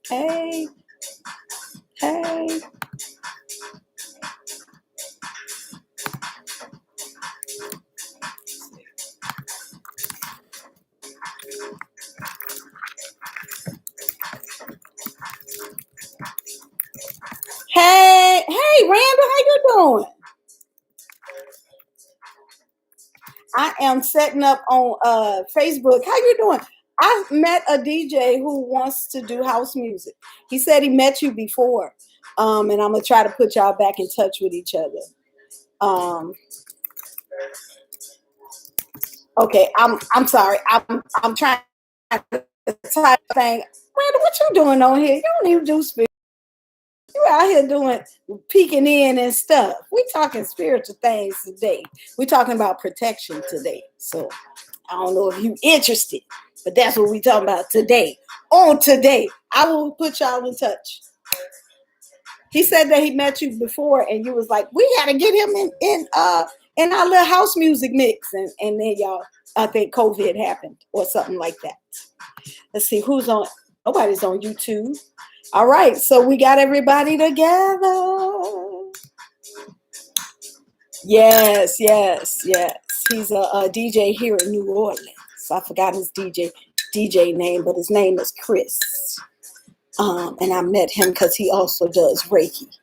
Hey, hey. Hey, Randall, how you doing? I am setting up on Facebook. How you doing? I met a DJ who wants to do house music. He said he met you before, and I'm gonna try to put y'all back in touch with each other. Um, okay, I'm sorry. I'm trying to type thing. Randall, what you doing on here? You don't even do spirit. You out here doing peeking in and stuff. We talking spiritual things today. We talking about protection today. So I don't know if you interested, but that's what we talking about today. On today, I will put y'all in touch. He said that he met you before, and you was like, we gotta get him in our little house music mix, and then y'all, I think COVID happened or something like that. Let's see who's on. Nobody's on YouTube. All right, so we got everybody together. Yes. He's a DJ here in New Orleans. I forgot his DJ name, but his name is Chris. And I met him because he also does Reiki,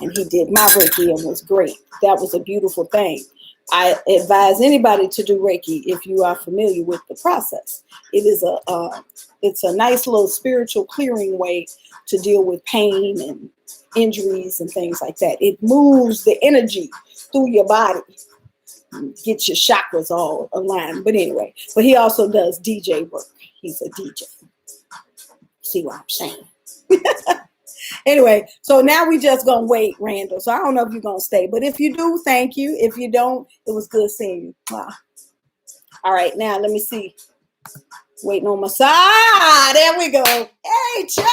and he did my Reiki and was great. That was a beautiful thing. I advise anybody to do Reiki if you are familiar with the process. It's a nice little spiritual clearing way to deal with pain and injuries and things like that. It moves the energy through your body, get your chakras all aligned. But anyway, but he also does DJ work. He's a DJ. See what I'm saying? Anyway, so now we just gonna wait, Randall. So I don't know if you're gonna stay, but if you do, thank you. If you don't, it was good seeing you. Wow. All right, now let me see. Waiting on my side. There we go. Hey, Chuck.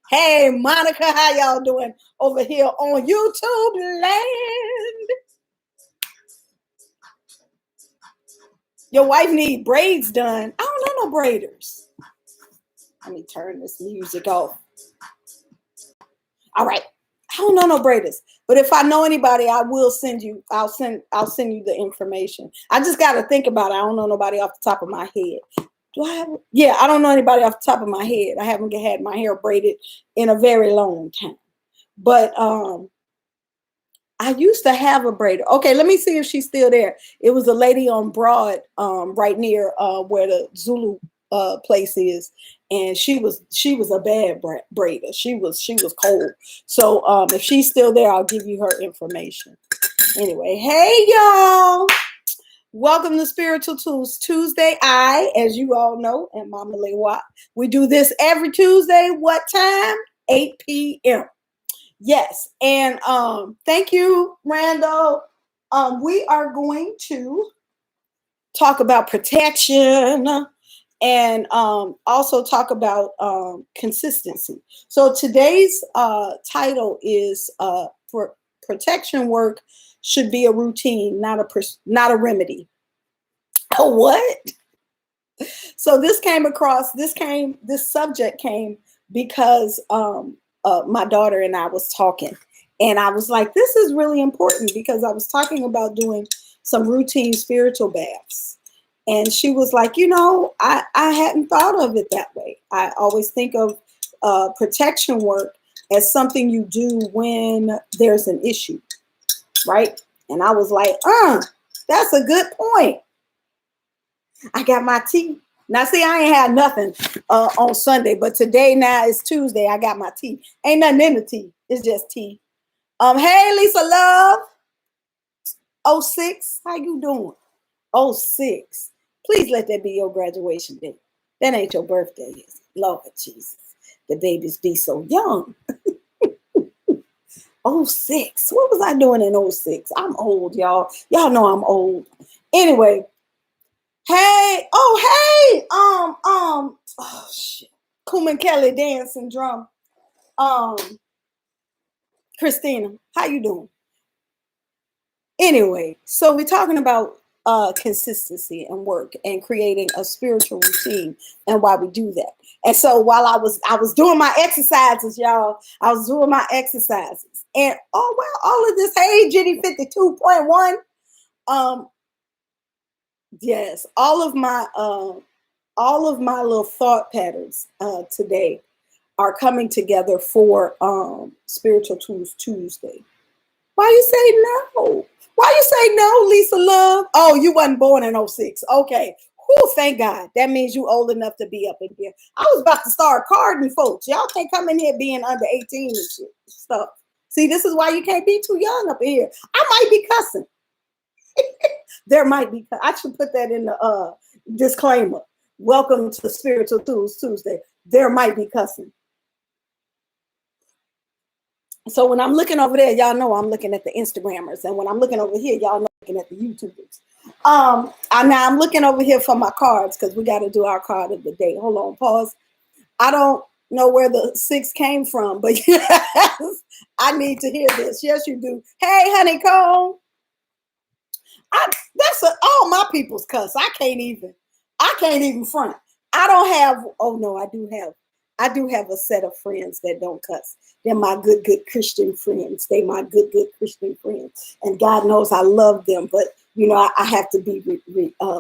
Hey, Monica. How y'all doing over here on YouTube land? Your wife need braids done. I don't know no braiders. Let me turn this music off. All right. I don't know no braiders, but if I know anybody, I will send you. I'll send you the information. I just got to think about it. I don't know nobody off the top of my head. Do I have? Yeah, I don't know anybody off the top of my head. I haven't had my hair braided in a very long time. But I used to have a braider. Okay, let me see if she's still there. It was a lady on Broad, right near where the Zulu place is, and she was a bad braider. She was cold. So if she's still there, I'll give you her information. Anyway, hey y'all. Welcome to Spiritual Tools Tuesday. As you all know, am Mama Lewa. We do this every Tuesday. What time? 8 p.m. Yes. And thank you, Randall. We are going to talk about protection and also talk about consistency. So today's title is protection work should be a routine, not a remedy. Oh, what? So this subject came because my daughter and I was talking, and I was like, this is really important because I was talking about doing some routine spiritual baths. And she was like, I hadn't thought of it that way. I always think of protection work as something you do when there's an issue. Right? And I was like, that's a good point. I got my tea. Now, see, I ain't had nothing on Sunday, but today now it's Tuesday. I got my tea. Ain't nothing in the tea. It's just tea. Hey, Lisa Love. 06, how you doing? 06. Please let that be your graduation day. That ain't your birthday, is it? Lord Jesus. The babies be so young. 06. What was I doing in 06? I'm old, y'all. Y'all know I'm old. Anyway. Hey. Oh, shit. Kuman Kelly dancing drum. Christina, how you doing? Anyway, so we're talking about consistency and work and creating a spiritual routine and why we do that. And so while I was doing my exercises, y'all, I was doing my exercises. And oh well, all of this, hey, Jenny 52.1. Yes, all of my little thought patterns today are coming together for Spiritual Tools Tuesday. Why you say no? Why you say no, Lisa Love? Oh, you wasn't born in '06. Okay. Whew, thank God. That means you old enough to be up in here. I was about to start carding folks. Y'all can't come in here being under 18 and shit stuff. See, this is why you can't be too young up in here. I might be cussing. There might be. I should put that in the disclaimer. Welcome to Spiritual Tools Tuesday. There might be cussing. So when I'm looking over there, y'all know I'm looking at the Instagrammers. And when I'm looking over here, y'all know I'm looking at the YouTubers. I'm looking over here for my cards because we got to do our card of the day. Hold on, pause. I don't know where the 6 came from, but yes, I need to hear this. Yes, you do. Hey, honeycomb. All my people's cuss. I can't even front. I don't have, oh no, I do have a set of friends that don't cuss. They're my good Christian friends. They my good Christian friends. And God knows I love them, but you know, I have to be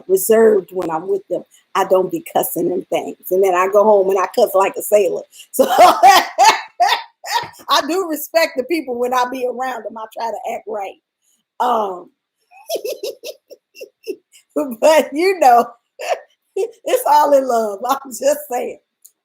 reserved when I'm with them. I don't be cussing and things. And then I go home and I cuss like a sailor. So I do respect the people when I be around them. I try to act right. But you know, it's all in love. I'm just saying.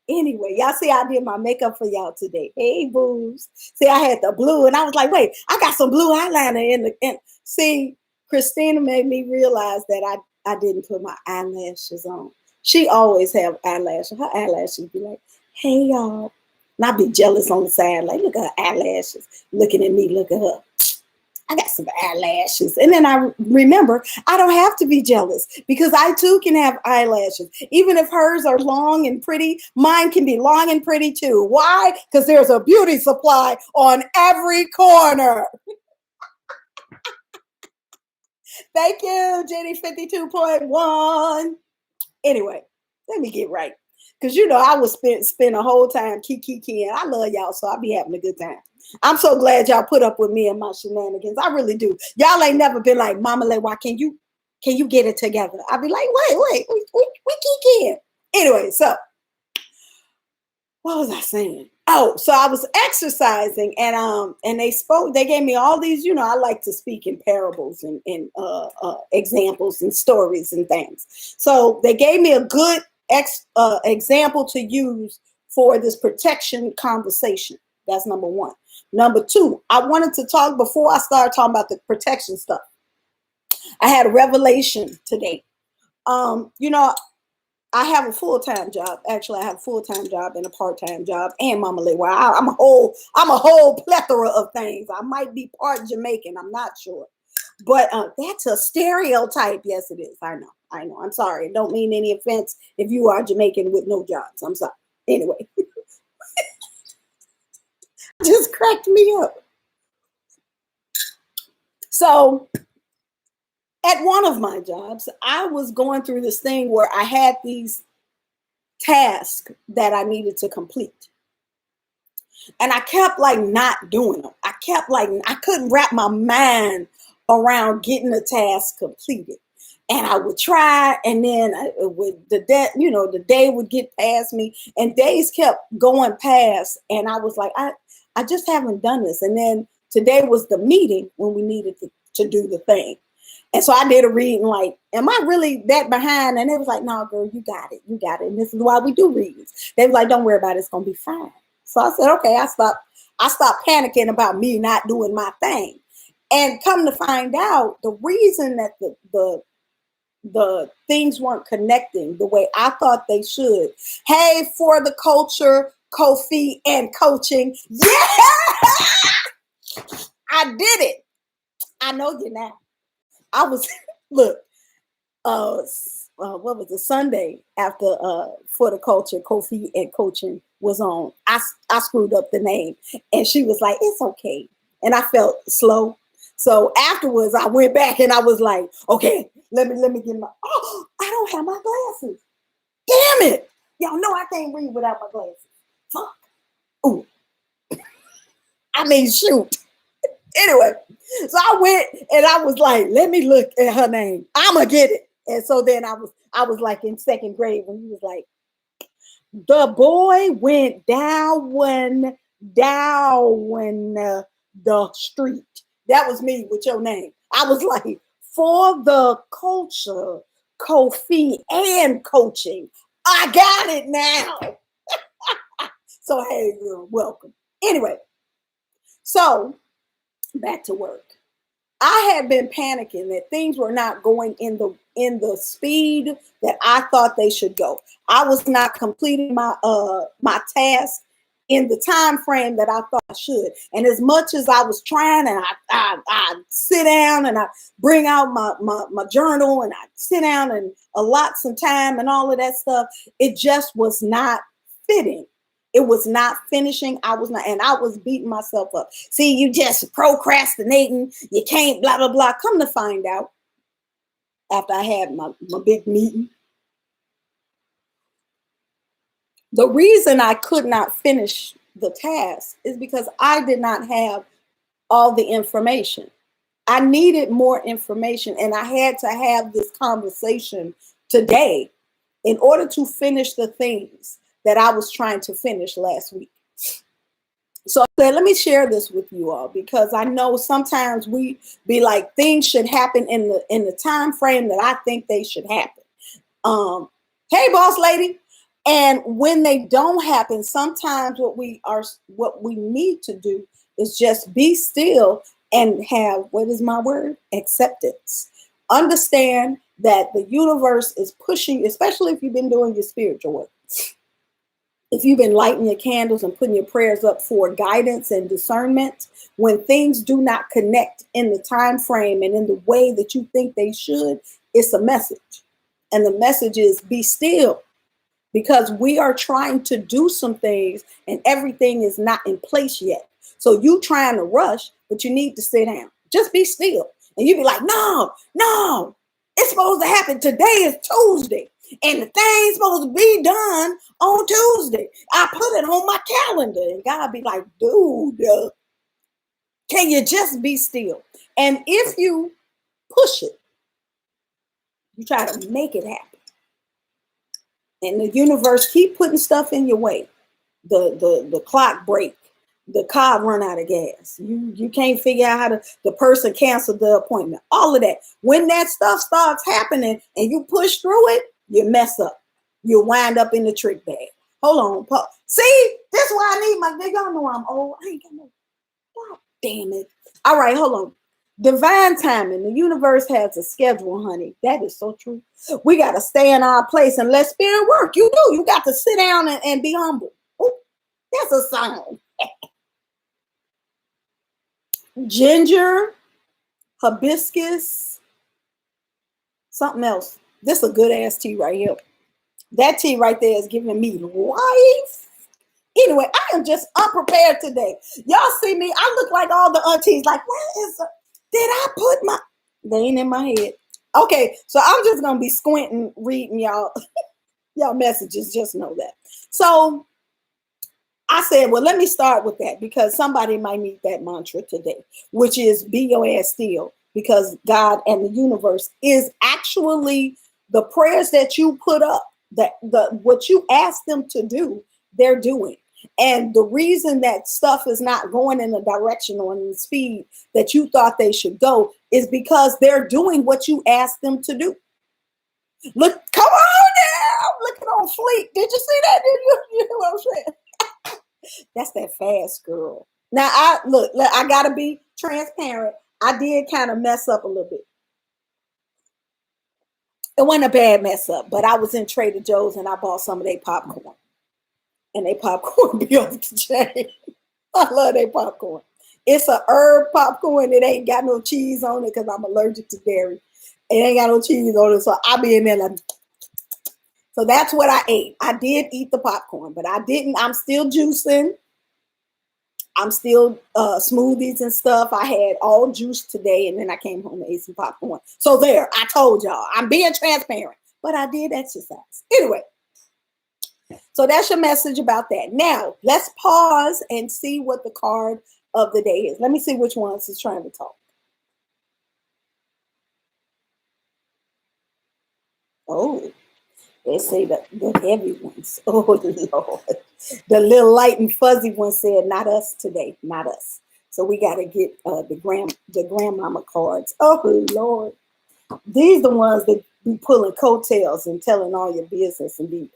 Anyway, y'all see I did my makeup for y'all today. Hey, boos. See, I had the blue and I was like, wait, I got some blue eyeliner in. See, Christina made me realize that I didn't put my eyelashes on. She always have eyelashes. Her eyelashes be like, hey, y'all. And I be jealous on the side. Like, look at her eyelashes. Looking at me, look at her. I got some eyelashes. And then I remember I don't have to be jealous because I too can have eyelashes. Even if hers are long and pretty, mine can be long and pretty too. Why? Because there's a beauty supply on every corner. Thank you, Jenny 52.1. Anyway, let me get right. Because you know, I would spend a whole time kiki. I love y'all, so I be having a good time. I'm so glad y'all put up with me and my shenanigans. I really do. Y'all ain't never been like, Mama Lay, why can you get it together? I'll be like, wait, we kicking. Anyway, so what was I saying? Oh, so I was exercising and they gave me all these, you know, I like to speak in parables and examples and stories and things. So they gave me a good example to use for this protection conversation. That's number one. Number two, I wanted to talk before I started talking about the protection stuff. I had a revelation today. You know, I have a full-time job. Actually, I have a full-time job and a part-time job and Mama Lay. Well, I'm a whole plethora of things. I might be part Jamaican. I'm not sure. But that's a stereotype. Yes, it is. I know. I'm sorry. Don't mean any offense if you are Jamaican with no jobs. I'm sorry. Anyway. Just cracked me up. So at one of my jobs, I was going through this thing where I had these tasks that I needed to complete. And I kept like not doing them. I couldn't wrap my mind around getting the task completed. And I would try, and then the day would get past me, and days kept going past, and I was like, I just haven't done this. And then today was the meeting when we needed to do the thing. And so I did a reading like, am I really that behind? And it was like, no, girl, you got it. And this is why we do readings. They was like, don't worry about it. It's going to be fine. So I said, okay, I stopped panicking about me not doing my thing. And come to find out, the reason that the things weren't connecting the way I thought they should. Hey, for the culture, Kofi and coaching. Yeah, I did it. I know you now. I was, look, what was it, Sunday after for the culture, Kofi and coaching was on. I screwed up the name and she was like, it's okay. And I felt slow. So afterwards I went back and I was like, okay, let me get I don't have my glasses. Damn it. Y'all know I can't read without my glasses. Fuck. Ooh. I mean, shoot. Anyway, so I went and I was like, let me look at her name. I'ma get it. And so then I was like in second grade when he was like, the boy went down the street. That was me with your name. I was like, for the culture, Kofi, and coaching. I got it now. So hey, you're welcome. Anyway, so back to work. I had been panicking that things were not going in the speed that I thought they should go. I was not completing my task in the time frame that I thought I should. And as much as I was trying, and I sit down and I bring out my journal and I sit down and allot some time and all of that stuff, it just was not fitting. It was not finishing. I was beating myself up. See, you just procrastinating. You can't blah, blah, blah. Come to find out, after I had my big meeting, the reason I could not finish the task is because I did not have all the information. I needed more information, and I had to have this conversation today in order to finish the things that I was trying to finish last week. So I said, let me share this with you all, because I know sometimes we be like, things should happen in the time frame that I think they should happen. Hey, boss lady. And when they don't happen, sometimes what we need to do is just be still and have, what is my word? Acceptance. Understand that the universe is pushing, especially if you've been doing your spiritual work. If you've been lighting your candles and putting your prayers up for guidance and discernment, when things do not connect in the time frame and in the way that you think they should, it's a message. And the message is be still, because we are trying to do some things and everything is not in place yet. So you trying to rush, but you need to sit down. Just be still. And you be like, no, it's supposed to happen. Today is Tuesday. And the thing's supposed to be done on Tuesday. I put it on my calendar. And God be like, dude, can you just be still? And if you push it, you try to make it happen. And the universe keep putting stuff in your way. The clock break. The car run out of gas. You can't figure out how the person canceled the appointment. All of that. When that stuff starts happening and you push through it, you mess up. You wind up in the trick bag. Hold on. See, this is why I need my, y'all know I'm old. I ain't got no, God damn it. All right, hold on. Divine timing. The universe has a schedule, honey. That is so true. We got to stay in our place and let spirit work. You do. You got to sit down and be humble. Ooh, that's a song. Ginger, hibiscus, something else. This is a good ass tea right here. That tea right there is giving me life. Anyway, I am just unprepared today. Y'all see me? I look like all the aunties. Like, where is did I put my? They ain't in my head. Okay, so I'm just gonna be squinting, reading y'all messages. Just know that. So I said, well, let me start with that, because somebody might need that mantra today, which is be your ass still, because God and the universe is actually the prayers that you put up, that what you ask them to do, they're doing. And the reason that stuff is not going in the direction or in the speed that you thought they should go is because they're doing what you asked them to do. Look, come on now, looking on fleek. Did you see that? You know what I'm saying? That's that fast girl. Now, I got to be transparent. I did kind of mess up a little bit. It wasn't a bad mess up, but I was in Trader Joe's and I bought some of their popcorn. And they popcorn be off the chain. I love their popcorn. It's a herb popcorn. It ain't got no cheese on it because I'm allergic to dairy. It ain't got no cheese on it, so I be in there like. So that's what I ate. I did eat the popcorn, but I didn't. I'm still juicing. I'm still smoothies and stuff. I had all juice today, and then I came home and ate some popcorn. So there, I told y'all, I'm being transparent, but I did exercise. Anyway, So that's your message about that. Now, let's pause and see what the card of the day is. Let me see which ones is trying to talk. Oh, they say the heavy ones. Oh, Lord. The little light and fuzzy one said, not us today, not us. So we got to get the grandmama cards. Oh, Lord. These the ones that be pulling coattails and telling all your business and be,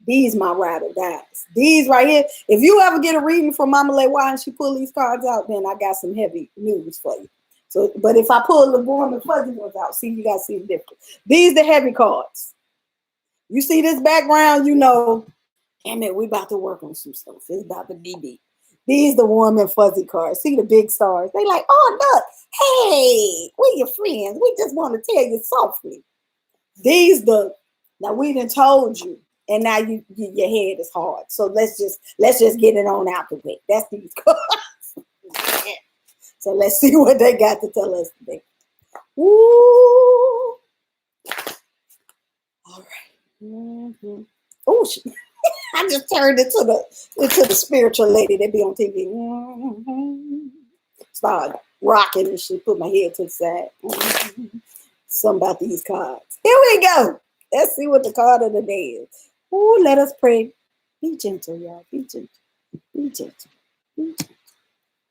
these my ride or dies. These right here. If you ever get a reading from Mama Lewa and she pull these cards out, then I got some heavy news for you. So, but if I pull the warm and fuzzy ones out, see, you got to see the difference. These the heavy cards. You see this background, you know, damn it, we about to work on some stuff. It's about to be deep. These the warm and fuzzy cards. See the big stars. They like, oh, look, hey, we your friends. We just want to tell you softly. These now we done told you, and now your head is hard. So let's just get it on out the way. That's these cards. So let's see what they got to tell us today. Ooh. All right. Mm-hmm. Oh, I just turned into the spiritual lady that be on TV. Mm-hmm. Started rocking and she put my head to the side. Mm-hmm. Something about these cards. Here we go. Let's see what the card of the day is. Oh, let us pray. Be gentle, y'all. Be gentle. Be gentle. Be gentle.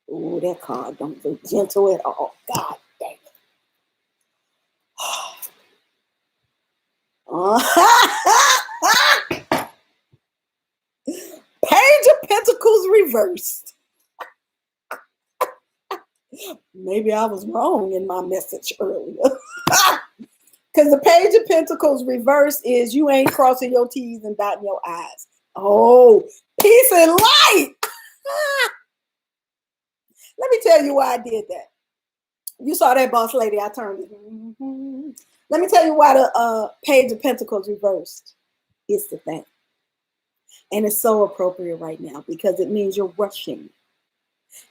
Oh, that card don't look gentle at all. God dang it. Page of Pentacles reversed. Maybe I was wrong in my message earlier. Because the Page of Pentacles reversed is you ain't crossing your T's and dotting your I's. Oh, peace and light. Let me tell you why I did that. You saw that boss lady, I turned it. Mm-hmm. Let me tell you why the Page of Pentacles reversed. It's the thing. And it's so appropriate right now because it means you're rushing.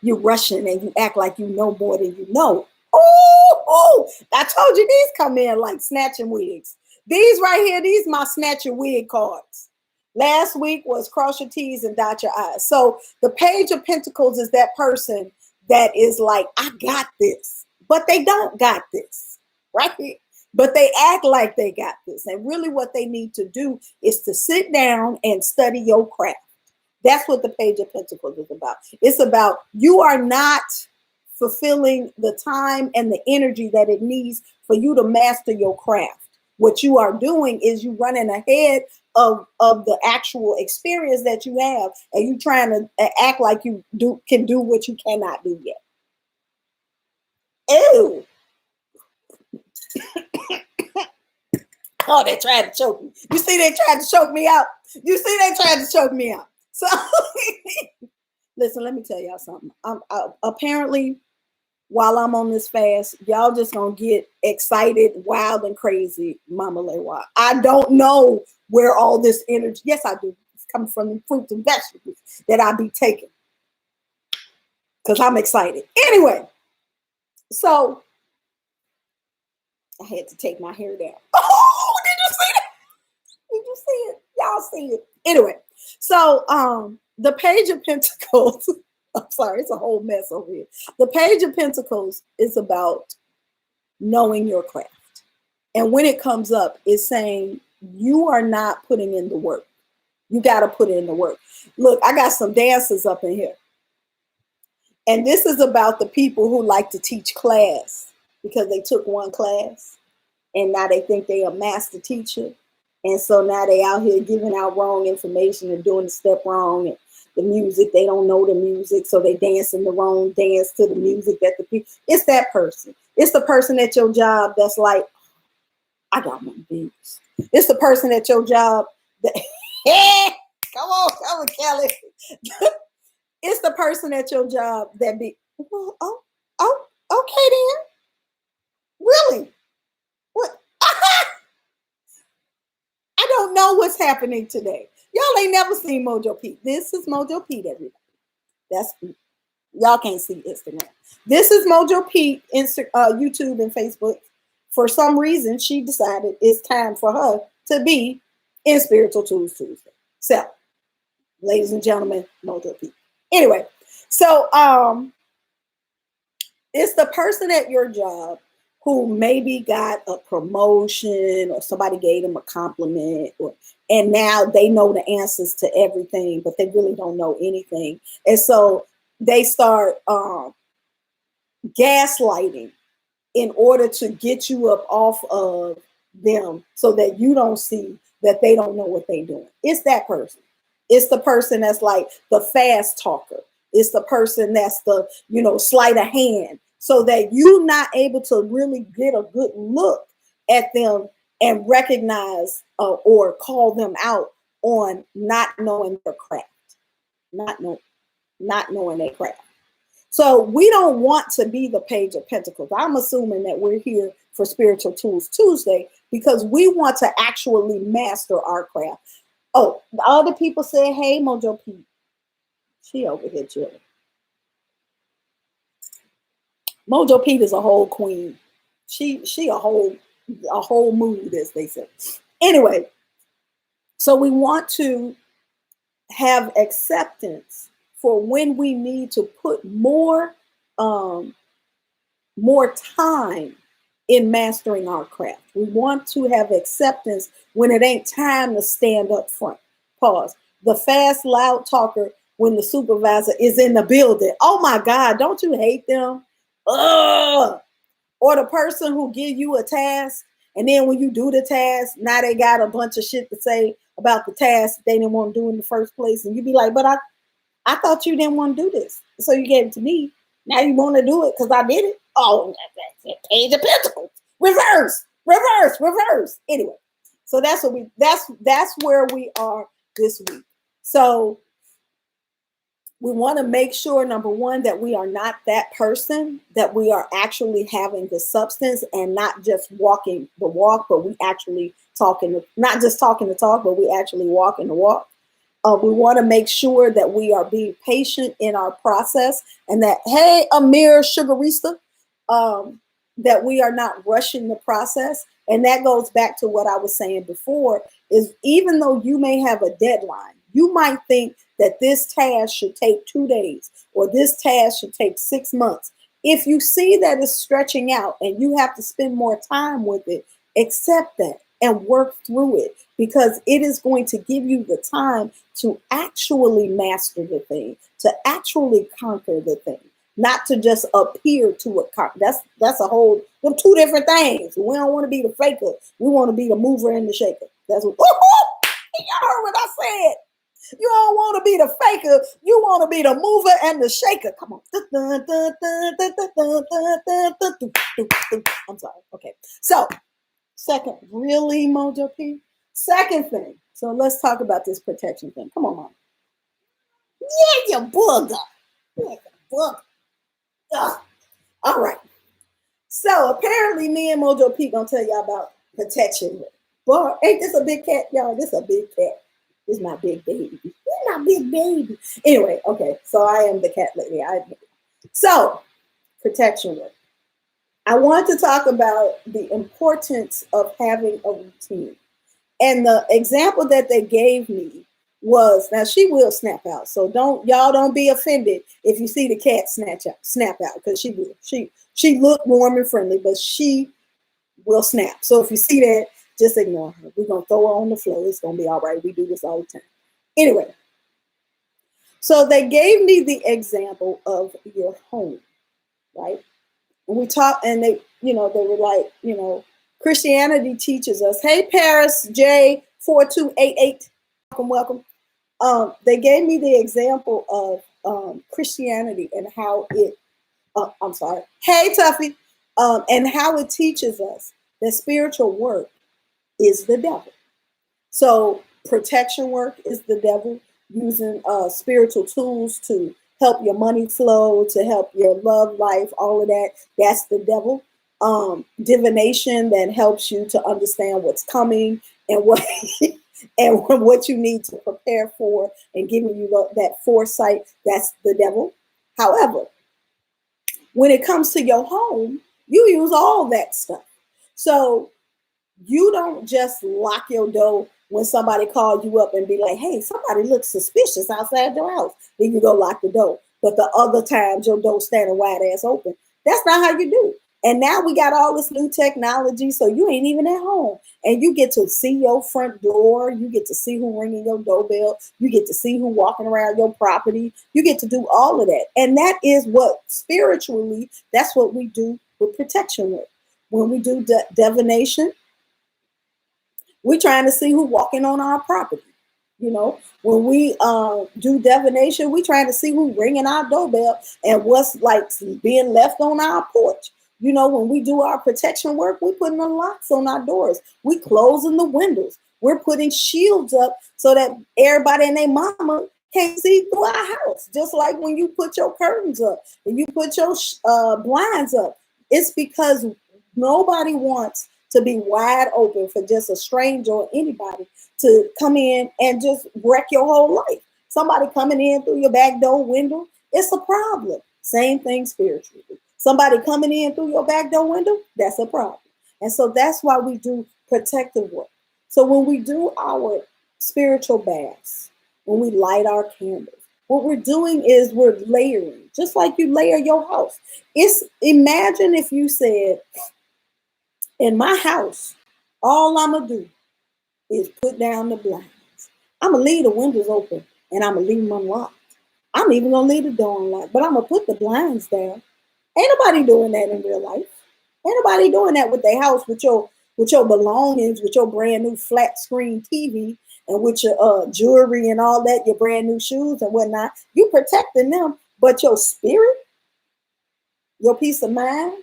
You're rushing and you act like you know more than you know. Oh, I told you these come in like snatching wigs. These right here, these my snatch your wig cards. Last week was cross your T's and dot your I's. So the Page of Pentacles is that person that is like, I got this, but they don't got this, right? But they act like they got this. And really what they need to do is to sit down and study your craft. That's what the Page of Pentacles is about. It's about you are not fulfilling the time and the energy that it needs for you to master your craft. What you are doing is you running ahead of the actual experience that you have, and you trying to act like you can do what you cannot do yet. Ew. Oh, they tried to choke me. You see, they tried to choke me out. You see, they tried to choke me out. So, listen, let me tell y'all something. Apparently, while I'm on this fast, y'all just gonna get excited, wild, and crazy, Mama Lewa. I don't know where all this energy, yes, I do. It's coming from the fruits and vegetables that I be taking because I'm excited. Anyway, so I had to take my hair down. Oh, did you see that? Did you see it? Y'all see it. Anyway, so the Page of Pentacles, I'm sorry, it's a whole mess over here. The Page of Pentacles is about knowing your craft. And when it comes up, it's saying you are not putting in the work. You got to put in the work. Look, I got some dancers up in here. And this is about the people who like to teach class because they took one class and now they think they a master teacher. And so now they out here giving out wrong information and doing the step wrong. And the music, they don't know the music. So they dancing the wrong dance to the music that the people, it's that person. It's the person at your job that's like, I got my beats. It's the person at your job that, come on, Kelly. It's the person at your job that be, well, oh, okay then. Really? What? I don't know what's happening today. Y'all ain't never seen Mojo Pete. This is Mojo Pete, everybody. That's, y'all can't see Instagram. This is Mojo Pete, YouTube and Facebook. For some reason, she decided it's time for her to be in Spiritual Tools Tuesday. So, ladies and gentlemen, Mojo P. Anyway, so it's the person at your job who maybe got a promotion or somebody gave them a compliment, and now they know the answers to everything, but they really don't know anything. And so they start gaslighting in order to get you up off of them so that you don't see that they don't know what they're doing. It's that person. It's the person that's like the fast talker. It's the person that's the, sleight of hand, so that you're not able to really get a good look at them and recognize or call them out on not knowing their craft, not knowing their craft. So we don't want to be the Page of Pentacles. I'm assuming that we're here for Spiritual Tools Tuesday because we want to actually master our craft. Oh, the other people say, hey, Mojo P. She over here chilling. Mojo Pete is a whole queen. She a whole mood, as they say. Anyway, so we want to have acceptance for when we need to put more time in mastering our craft. We want to have acceptance when it ain't time to stand up front. Pause. The fast, loud talker when the supervisor is in the building. Oh my God, don't you hate them? Ugh. Or the person who give you a task, and then when you do the task, now they got a bunch of shit to say about the task they didn't want to do in the first place. And you be like, but I thought you didn't want to do this. So you gave it to me. Now you want to do it because I did it. Oh, that's a Page of Pentacles. Reverse. Anyway, so that's where we are this week. So we want to make sure, number one, that we are not that person, that we are actually having the substance and not just walking the walk, but we actually not just talking the talk, but we actually walking the walk. We want to make sure that we are being patient in our process and that, hey, Amir Sugarista, that we are not rushing the process. And that goes back to what I was saying before, is even though you may have a deadline, you might think that this task should take 2 days or this task should take 6 months. If you see that it's stretching out and you have to spend more time with it, accept that and work through it, because it is going to give you the time to actually master the thing, to actually conquer the thing, not to just appear to it. That's a whole, them two different things. We don't want to be the faker. We want to be the mover and the shaker. That's what, y'all heard what I said. You don't want to be the faker. You want to be the mover and the shaker. Come on. I'm sorry. Okay. So, second, really, Mojo P? Second thing. So let's talk about this protection thing. Come on, Mom. Yeah, you booger. Yeah, you booger. Ugh. All right. So apparently me and Mojo P gonna tell y'all about protection. But ain't this a big cat, y'all? This a big cat. This is my big baby. This is my big baby. Anyway, okay. So I am the cat lady. So protection work. I want to talk about the importance of having a routine. And the example that they gave me was, now she will snap out. So y'all don't be offended if you see the cat snap out, because she will. She looked warm and friendly, but she will snap. So if you see that, just ignore her. We're going to throw her on the floor. It's going to be all right. We do this all the time. Anyway, so they gave me the example of your home, right? And we talked, and they were like, Christianity teaches us, hey, Paris J4288, welcome. They gave me the example of Christianity and how it, I'm sorry, hey, Tuffy, and how it teaches us that spiritual work is the devil. So protection work is the devil, using spiritual tools to help your money flow, to help your love life, all of that, that's the devil. Divination that helps you to understand what's coming and what and what you need to prepare for, and giving you that foresight, that's the devil. However, when it comes to your home, you use all that stuff. So you don't just lock your door when somebody called you up and be like, hey, somebody looks suspicious outside your house. Then you go lock the door. But the other times your door standing wide ass open. That's not how you do. And now we got all this new technology, so you ain't even at home. And you get to see your front door. You get to see who ringing your doorbell. You get to see who walking around your property. You get to do all of that. And that is what spiritually, that's what we do with protection work. When we do divination, we're trying to see who walking on our property. You know, when we do divination, we trying to see who ringing our doorbell and what's like being left on our porch. You know, when we do our protection work, we're putting the locks on our doors. We closing the windows. We're putting shields up so that everybody and their mama can't see through our house. Just like when you put your curtains up and you put your blinds up. It's because nobody wants to be wide open for just a stranger or anybody to come in and just wreck your whole life. Somebody coming in through your back door window, it's a problem. Same thing spiritually. Somebody coming in through your back door window, that's a problem. And so that's why we do protective work. So when we do our spiritual baths, when we light our candles, what we're doing is we're layering, just like you layer your house. It's imagine if you said, in my house, all I'm gonna do is put down the blinds. I'm gonna leave the windows open and I'm gonna leave them unlocked. I'm even gonna leave the door unlocked, but I'm gonna put the blinds down. Ain't nobody doing that in real life. Ain't nobody doing that with their house, with your belongings, with your brand new flat screen TV, and with your jewelry and all that, your brand new shoes and whatnot. You protecting them, but your spirit, your peace of mind,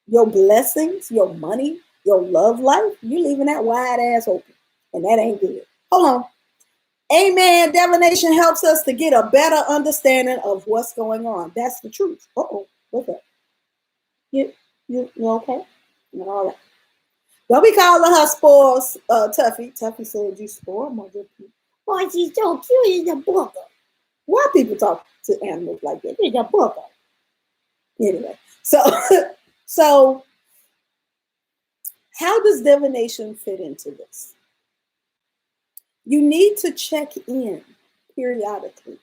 your blessings, your money, your love life, you leaving that wide ass open. And that ain't good. Hold on. Amen. Divination helps us to get a better understanding of what's going on. That's the truth. Uh-oh. What's up? You okay? All right. Don't be calling her spoils, Tuffy. Tuffy said you spoil my good people. Why, she's so cute. She's a booger. Why people talk to animals like that? She's a booger. Anyway, so how does divination fit into this? You need to check in periodically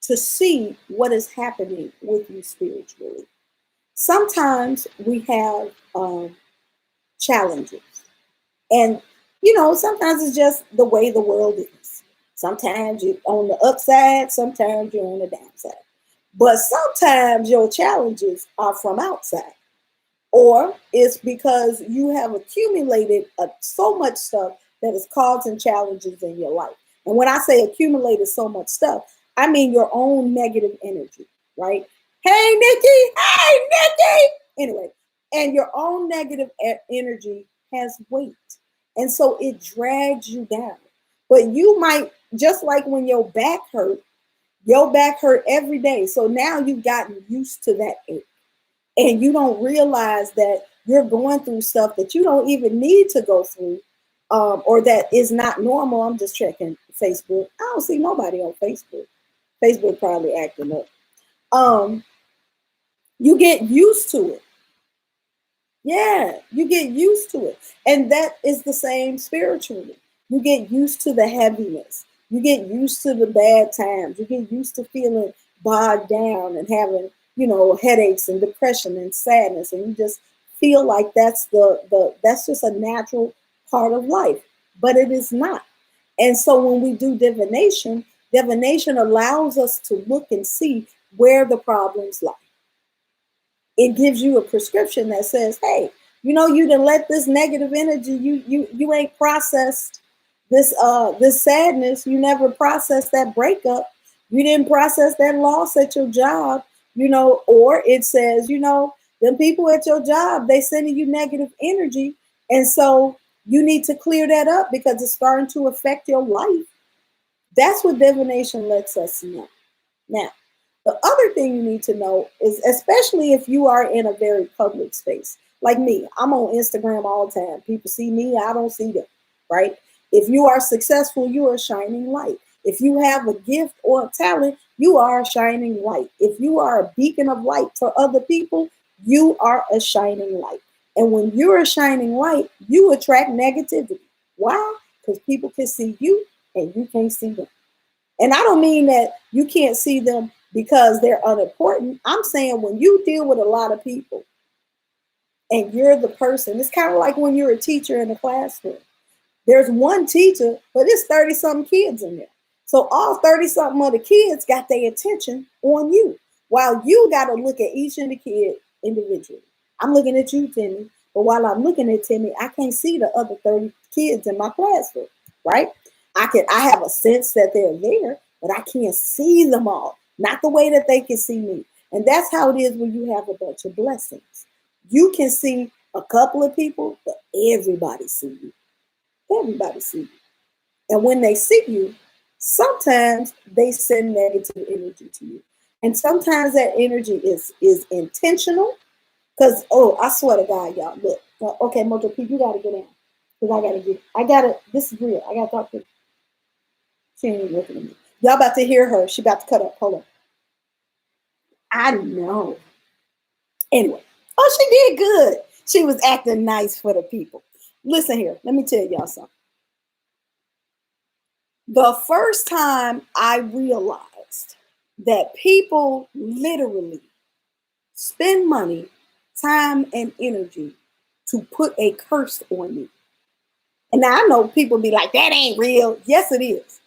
to see what is happening with you spiritually. Sometimes we have challenges. And, sometimes it's just the way the world is. Sometimes you're on the upside, sometimes you're on the downside. But sometimes your challenges are from outside. Or it's because you have accumulated so much stuff that is causing challenges in your life. And when I say accumulated so much stuff, I mean your own negative energy, right? Hey, Nikki. Hey, Nikki. Anyway, and your own negative energy has weight. And so it drags you down. But you might, just like when your back hurt every day. So now you've gotten used to that ache. And you don't realize that you're going through stuff that you don't even need to go through, or that is not normal. I'm just checking Facebook. I don't see nobody on Facebook. Facebook probably acting up. You get used to it. Yeah, you get used to it. And that is the same spiritually. You get used to the heaviness. You get used to the bad times. You get used to feeling bogged down and having, headaches and depression and sadness. And you just feel like that's that's just a natural part of life. But it is not. And so when we do divination allows us to look and see where the problems lie. It gives you a prescription that says, hey, you done let this negative energy, you ain't processed this sadness. You never processed that breakup. You didn't process that loss at your job, or it says, them people at your job, they sending you negative energy. And so you need to clear that up because it's starting to affect your life. That's what divination lets us know. Now, the other thing you need to know is, especially if you are in a very public space, like me, I'm on Instagram all the time. People see me, I don't see them, right? If you are successful, you are a shining light. If you have a gift or a talent, you are a shining light. If you are a beacon of light for other people, you are a shining light. And when you're a shining light, you attract negativity. Why? because people can see you and you can't see them. And I don't mean that you can't see them because they're unimportant. I'm saying when you deal with a lot of people and you're the person, it's kind of like when you're a teacher in a classroom. There's one teacher, but it's 30 something kids in there. So all 30 something of the kids got their attention on you, while you got to look at each of the kid individually. I'm looking at you, Timmy, but while I'm looking at Timmy, I can't see the other 30 kids in my classroom, right? I have a sense that they're there, but I can't see them all, not the way that they can see me. And that's how it is when you have a bunch of blessings. You can see a couple of people, but everybody see you. Everybody see you. And when they see you, sometimes they send negative energy to you. And sometimes that energy is intentional. Because, oh, I swear to God, y'all, look. Okay, Mojo P, you got to get in. Because this is real. I got to talk to her. She ain't even looking at me. Y'all about to hear her. She about to cut up. Hold on. I know. Anyway. Oh, she did good. She was acting nice for the people. Listen here. Let me tell y'all something. The first time I realized that people literally spend money, time, and energy to put a curse on me. And now I know people be like, that ain't real. Yes, it is.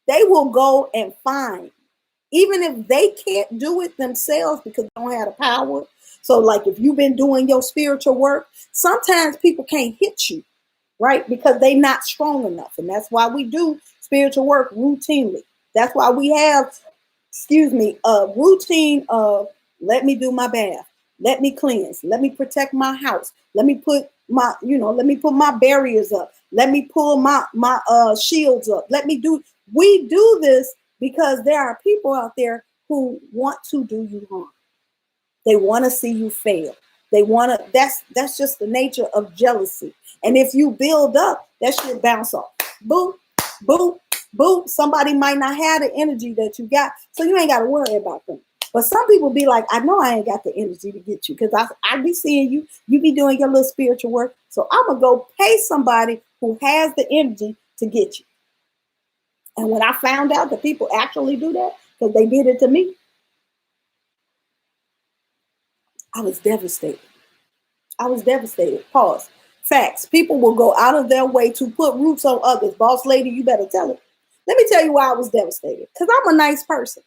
They will go and find, even if they can't do it themselves because they don't have the power. So like if you've been doing your spiritual work, sometimes people can't hit you, right? Because they're not strong enough. And that's why we do spiritual work routinely. That's why we have, a routine of let me do my bath, let me cleanse, let me protect my house, let me put my barriers up, let me pull my shields up. We do this because there are people out there who want to do you harm. They want to see you fail. That's just the nature of jealousy. And if you build up, that shit bounce off. Boom, boom, boom. Somebody might not have the energy that you got, so you ain't got to worry about them. But some people be like, I know I ain't got the energy to get you because I be seeing you be doing your little spiritual work. So I'm going to go pay somebody who has the energy to get you. And when I found out that people actually do that, because they did it to me, I was devastated. Pause. Facts. People will go out of their way to put roots on others. Boss lady, you better tell it. Let me tell you why I was devastated. Because I'm a nice person.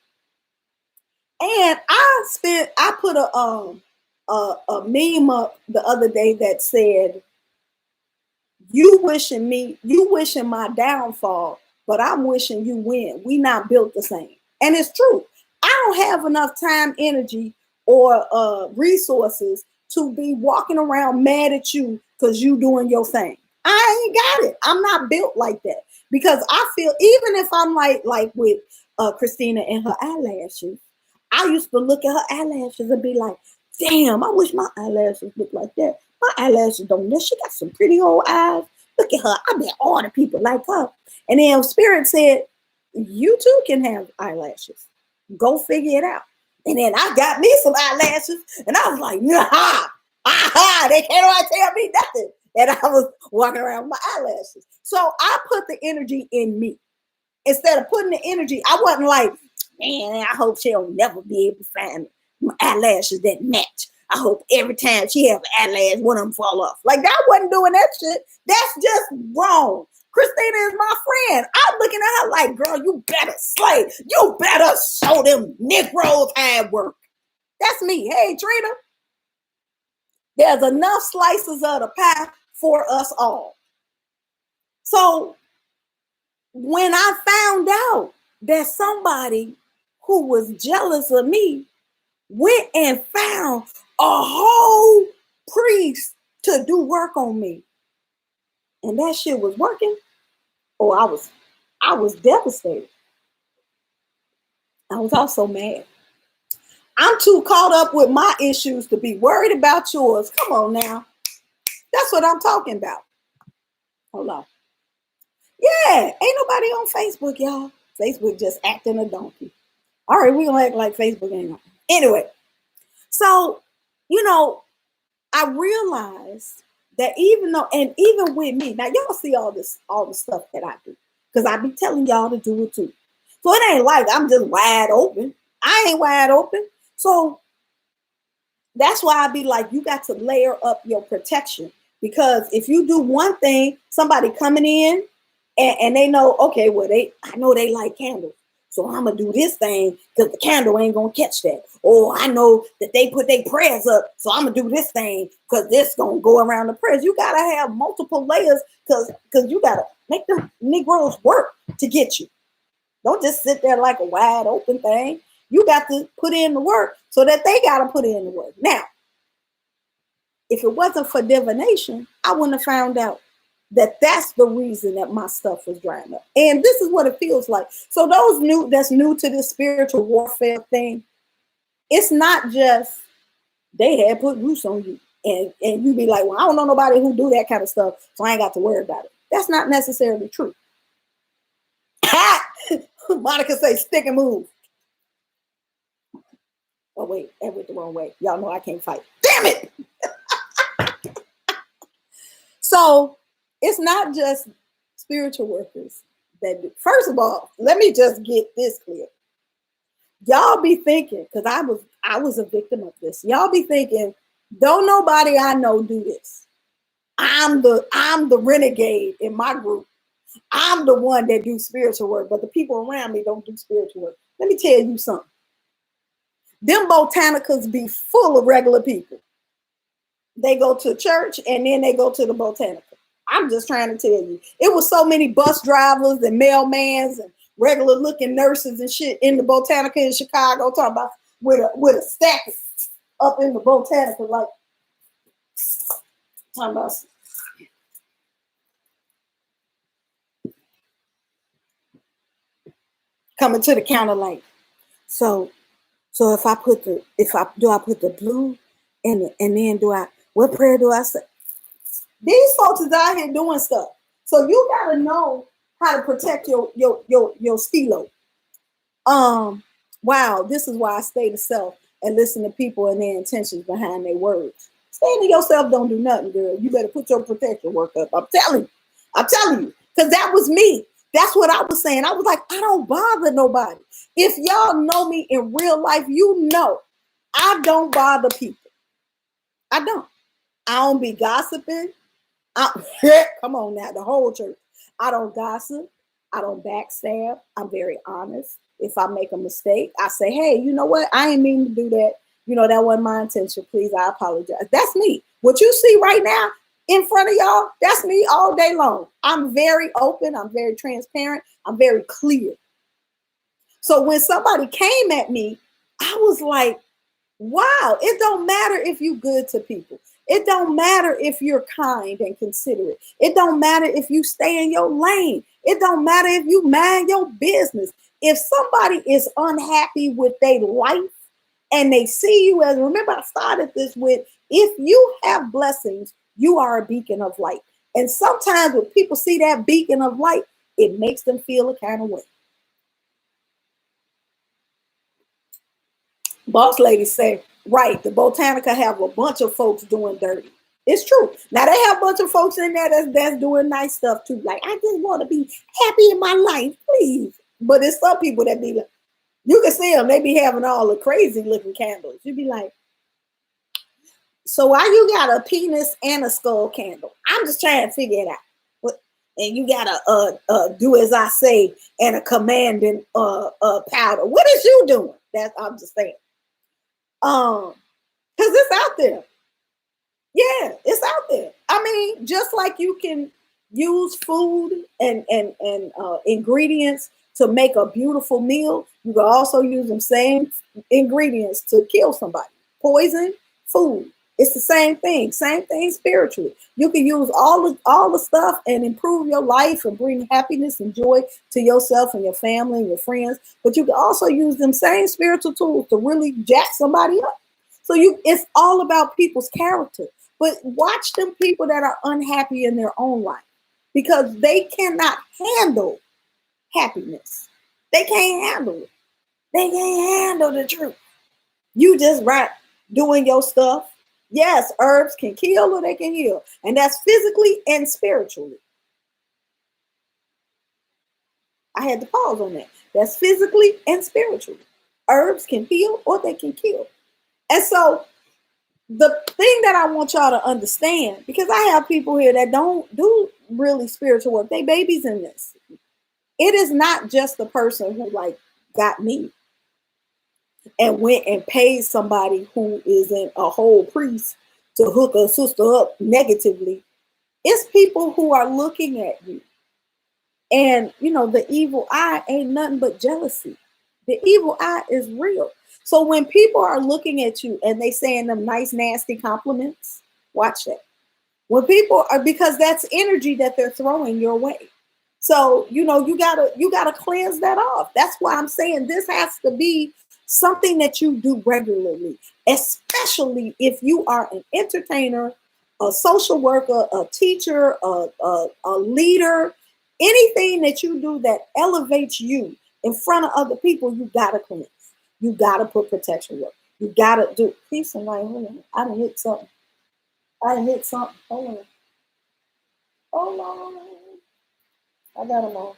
And I put a meme up the other day that said, you wishing my downfall, but I'm wishing you win. We not built the same. And it's true. I don't have enough time, energy, or resources to be walking around mad at you because you doing your thing. I ain't got it. I'm not built like that. Because I feel, even if I'm like with Christina and her eyelashes, I used to look at her eyelashes and be like, damn, I wish my eyelashes looked like that. My eyelashes don't know. She got some pretty old eyes. Look at her. I bet all the people like her. And then Spirit said, you too can have eyelashes. Go figure it out. And then I got me some eyelashes and I was like, nah, aha, they can't tell me nothing. And I was walking around with my eyelashes. So I put the energy in me. Instead of putting the energy, I wasn't like, man, I hope she'll never be able to find my eyelashes that match. I hope every time she have an eyelash, one of them fall off. Like, I wasn't doing that shit. That's just wrong. Christina is my friend. I'm looking at her like, girl, you better slay. You better show them Negroes how it work. That's me. Hey, Trina. There's enough slices of the pie for us all. So when I found out that somebody who was jealous of me went and found a whole priest to do work on me, and that shit was working, oh, I was devastated. I was also mad. I'm too caught up with my issues to be worried about yours. Come on now. That's what I'm talking about. Hold on. Yeah, ain't nobody on Facebook, y'all. Facebook just acting a donkey. All right, we're going to act like Facebook ain't on. Anyway, so, I realized that even though, and even with me, now y'all see all the stuff that I do, because I be telling y'all to do it too. So it ain't like I'm just wide open. I ain't wide open. So that's why I be like, you got to layer up your protection, because if you do one thing, somebody coming in and they know, okay, well, I know they like candles. So I'm gonna do this thing because the candle ain't gonna catch that. Or I know that they put their prayers up, so I'm gonna do this thing because this gonna go around the prayers. You gotta have multiple layers, because you gotta make them Negroes work to get you. Don't just sit there like a wide open thing. You got to put in the work so that they got to put in the work. Now, if it wasn't for divination, I wouldn't have found out that that's the reason that my stuff was drying up. And this is what it feels like. So that's new to this spiritual warfare thing, it's not just they had put roots on you. And you be like, well, I don't know nobody who do that kind of stuff, so I ain't got to worry about it. That's not necessarily true. Monica say stick and move. Oh wait, that went the wrong way. Y'all know I can't fight. Damn it! So it's not just spiritual workers that do. First of all, let me just get this clear. Y'all be thinking, because I was a victim of this. Y'all be thinking, don't nobody I know do this. I'm the renegade in my group. I'm the one that do spiritual work, but the people around me don't do spiritual work. Let me tell you something. Them botanicas be full of regular people. They go to church and then they go to the botanica. I'm just trying to tell you. It was so many bus drivers and mailmans and regular looking nurses and shit in the botanica in Chicago, talking about with a stack up in the botanica, like talking about coming to the counter like, so if I put the blue and then what prayer do I say? These folks is out here doing stuff. So you gotta know how to protect your stilo. Wow, this is why I stay to self and listen to people and their intentions behind their words. Staying to yourself don't do nothing, girl. You better put your protection work up. I'm telling you. Because that was me. That's what I was saying. I was like, I don't bother nobody. If y'all know me in real life, you know I don't bother people. I don't. I don't be gossiping. Come on now, the whole church. I don't gossip. I don't backstab. I'm very honest. If I make a mistake, I say, hey, you know what? I ain't mean to do that. You know, that wasn't my intention. Please, I apologize. That's me. What you see right now in front of y'all, that's me all day long. I'm very open. I'm very transparent. I'm very clear. So when somebody came at me, I was like, wow, it don't matter if you good to people. It don't matter if you're kind and considerate. It don't matter if you stay in your lane. It don't matter if you mind your business. If somebody is unhappy with their life and they see you as, remember I started this with, if you have blessings, you are a beacon of light. And sometimes when people see that beacon of light, it makes them feel a kind of way. Boss lady say, right, the Botanica have a bunch of folks doing dirty. It's true. Now they have a bunch of folks in there that's doing nice stuff too. Like, I just want to be happy in my life, please. But it's some people that be like, you can see them, they be having all the crazy looking candles. You be like, so why you got a penis and a skull candle? I'm just trying to figure it out. And you gotta do as I say and a commanding powder. What is you doing? I'm just saying. Because it's out there. Yeah, it's out there. I mean, just like you can use food and ingredients to make a beautiful meal, you can also use them same ingredients to kill somebody. Poison, food. It's the same thing spiritually. You can use all the stuff and improve your life and bring happiness and joy to yourself and your family and your friends. But you can also use them same spiritual tools to really jack somebody up. So it's all about people's character. But watch them people that are unhappy in their own life, because they cannot handle happiness. They can't handle it. They can't handle the truth. You just right doing your stuff, Yes, herbs can kill or they can heal. And that's physically and spiritually. I had to pause on that. That's physically and spiritually. Herbs can heal or they can kill. And so the thing that I want y'all to understand, because I have people here that don't do really spiritual work, they babies in this. It is not just the person who like got me and went and paid somebody who isn't a whole priest to hook a sister up negatively. It's people who are looking at you. And, you know, the evil eye ain't nothing but jealousy. The evil eye is real. So when people are looking at you and they saying them nice, nasty compliments, watch that. When people are, because that's energy that they're throwing your way. So, you know, you gotta cleanse that off. That's why I'm saying this has to be something that you do regularly, especially if you are an entertainer, a social worker, a teacher, a leader, anything that you do that elevates you in front of other people, you gotta cleanse. You gotta put protection work. You gotta do peace and light. Hold on. I done hit something. I done hit something. Hold on. Hold on. I got them on.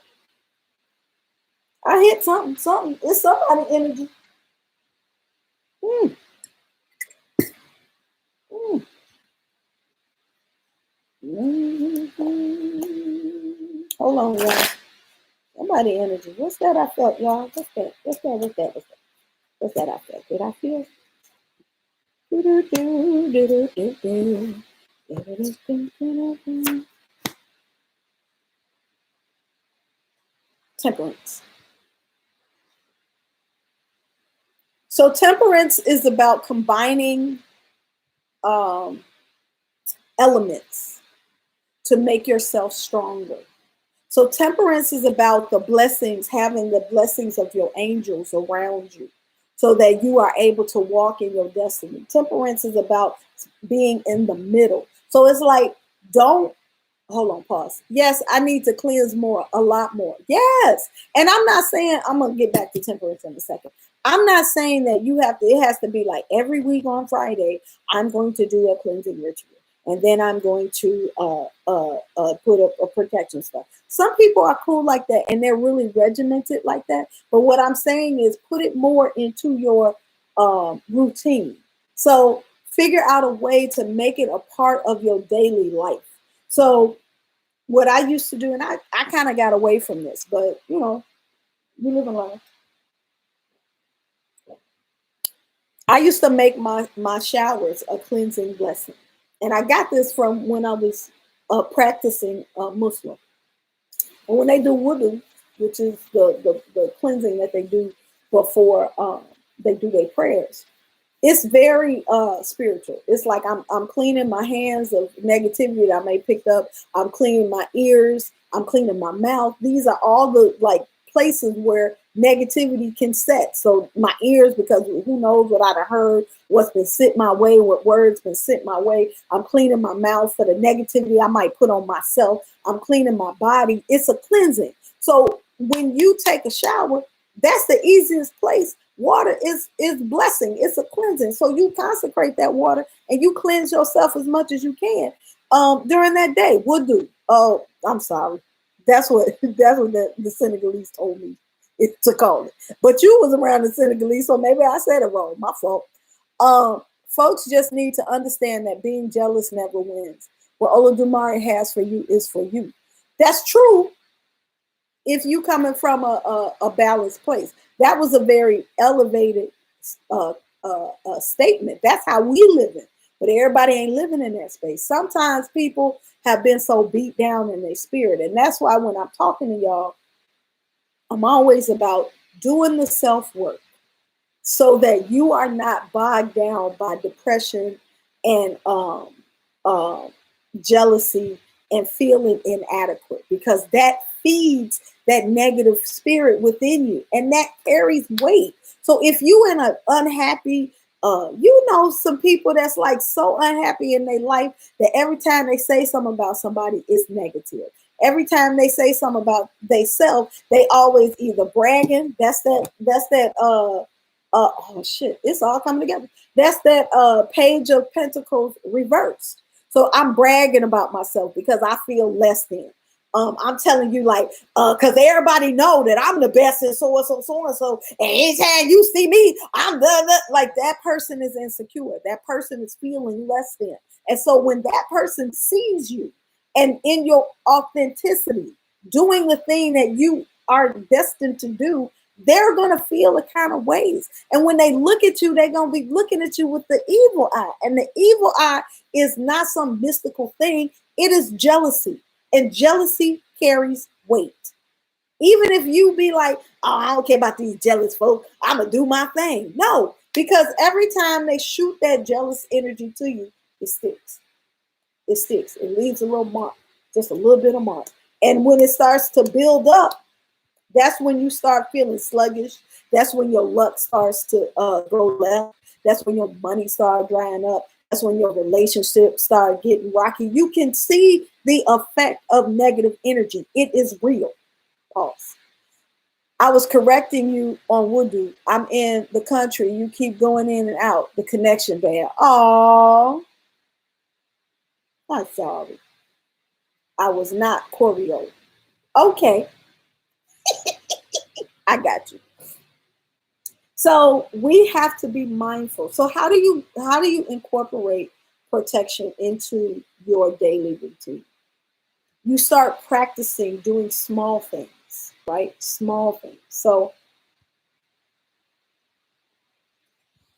I hit something. Something. It's somebody energy. Mm, mm, Hold on, y'all. Somebody energy. What's that I felt, y'all? What's that? What's that? What's that? What's that? What's that I felt? Did I feel? Temperance. So temperance is about combining um, elements to make yourself stronger. So temperance is about the blessings, having the blessings of your angels around you so that you are able to walk in your destiny. Temperance is about being in the middle. So it's like, don't hold on, pause. Yes, I need to cleanse more, a lot more. Yes. And I'm not saying, I'm going to get back to temperance in a second. I'm not saying that you have to, it has to be like every week on Friday, I'm going to do a cleansing ritual. And then I'm going to put a protection stuff. Some people are cool like that and they're really regimented like that. But what I'm saying is put it more into your routine. So figure out a way to make it a part of your daily life. So what I used to do, and I kind of got away from this, but you know, you live and learn. I used to make my showers a cleansing blessing, and I got this from when I was practicing Muslim. And when they do wudu, which is the cleansing that they do before they do their prayers, it's very spiritual. It's like I'm cleaning my hands of negativity that I may picked up. I'm cleaning my ears. I'm cleaning my mouth. These are all the like places where negativity can set. So my ears, because who knows what I'd have heard, what's been sent my way, what words been sent my way. I'm cleaning my mouth for the negativity I might put on myself. I'm cleaning my body. It's a cleansing. So when you take a shower, that's the easiest place. Water is blessing. It's a cleansing. So you consecrate that water and you cleanse yourself as much as you can during that day. Wudu. Oh, I'm sorry. That's what the Senegalese told me to call it. But you was around the Senegalese, so maybe I said it wrong. My fault. Folks just need to understand that being jealous never wins. What Olodumare has for you is for you. That's true if you coming from a balanced place. That was a very elevated statement. That's how we live in. But everybody ain't living in that space. Sometimes people have been so beat down in their spirit. And that's why when I'm talking to y'all, I'm always about doing the self-work so that you are not bogged down by depression and um, jealousy and feeling inadequate, because that feeds that negative spirit within you and that carries weight. So if you in an unhappy, you know, some people that's like so unhappy in their life that every time they say something about somebody, it's negative. Every time they say something about themselves, they always either bragging. That's that Oh shit, it's all coming together. That's that Page of Pentacles reversed. So I'm bragging about myself because I feel less than. I'm telling you, like, because everybody know that I'm the best and so and so, so and so. And anytime you see me, I'm the like that person is insecure. That person is feeling less than. And so when that person sees you and in your authenticity, doing the thing that you are destined to do, they're going to feel the kind of ways. And when they look at you, they're going to be looking at you with the evil eye. And the evil eye is not some mystical thing. It is jealousy. And jealousy carries weight. Even if you be like, oh, I don't care about these jealous folk, I'm going to do my thing. No, because every time they shoot that jealous energy to you, it sticks. It sticks. It leaves a little mark, just a little bit of mark. And when it starts to build up, that's when you start feeling sluggish. That's when your luck starts to go left. That's when your money starts drying up. That's when your relationships start getting rocky. You can see the effect of negative energy. It is real. Pause. I was correcting you on Wudu. I'm in the country. You keep going in and out. The connection bad. Oh, I'm sorry. I was not choreo. Okay, I got you. So we have to be mindful. So how do you incorporate protection into your daily routine? You start practicing doing small things, right? Small things. So